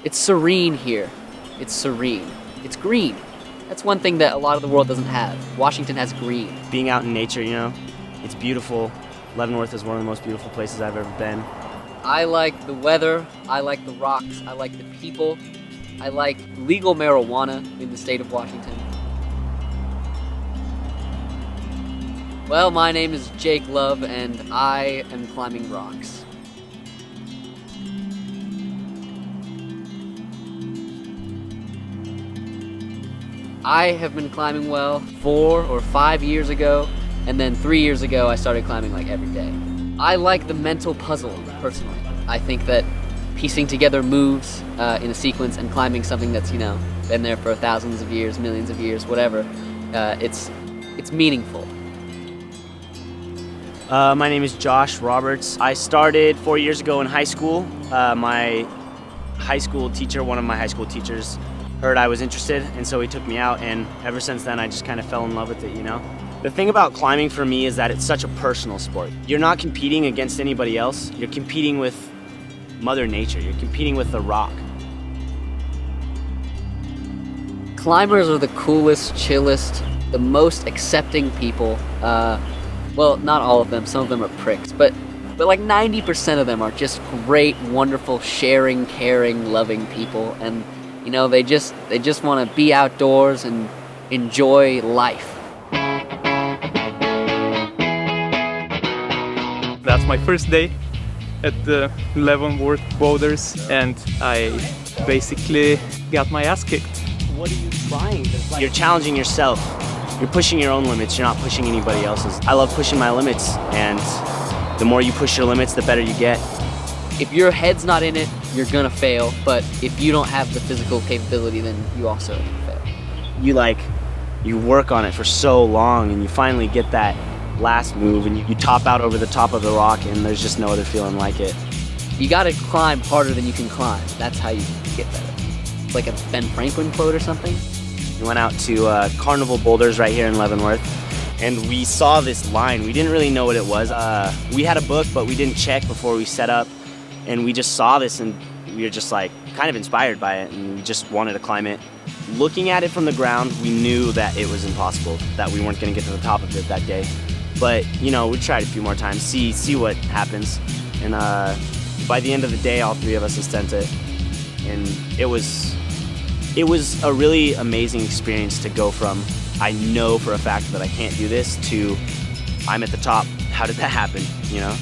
It's serene here. It's serene. It's green. That's one thing that a lot of the world doesn't have. Washington has green. Being out in nature, you know, it's beautiful. Leavenworth is one of the most beautiful places I've ever been. I like the weather. I like the rocks. I like the people. I like legal marijuana in the state of Washington. Well, my name is Jake Love, and I am climbing rocks. I have been climbing 4 or 5 years ago, and then 3 years ago I started climbing like every day. I like the mental puzzle, personally. I think that piecing together moves in a sequence and climbing something that's, you know, been there for thousands of years, millions of years, whatever, it's meaningful. My name is Josh Roberts. I started 4 years ago in high school. My high school teacher, one of my high school teachers, heard I was interested, and so he took me out, and ever since then I just kind of fell in love with it, you know? The thing about climbing for me is that it's such a personal sport. You're not competing against anybody else. You're competing with Mother Nature. You're competing with the rock. Climbers are the coolest, chillest, the most accepting people. Well, not all of them. Some of them are pricks, but like 90% of them are just great, wonderful, sharing, caring, loving people, and you know, they just want to be outdoors and enjoy life. That's my first day at the Leavenworth boulders, and I basically got my ass kicked. What are you trying? You're challenging yourself. You're pushing your own limits. You're not pushing anybody else's. I love pushing my limits, and the more you push your limits, the better you get. If your head's not in it, you're gonna fail, but if you don't have the physical capability, then you also fail. You work on it for so long, and you finally get that last move, and you top out over the top of the rock, and there's just no other feeling like it. You gotta climb harder than you can climb. That's how you get better. It's like a Ben Franklin quote or something. We went out to Carnival Boulders right here in Leavenworth, and we saw this line. We didn't really know what it was. We had a book, but we didn't check before we set up, and we just saw this, and we were just like kind of inspired by it, and we just wanted to climb it. Looking at it from the ground, we knew that it was impossible, that we weren't going to get to the top of it that day. But, you know, we tried a few more times, see what happens. And by the end of the day, all three of us ascended it. And it was a really amazing experience to go from, I know for a fact that I can't do this, to I'm at the top. How did that happen, you know?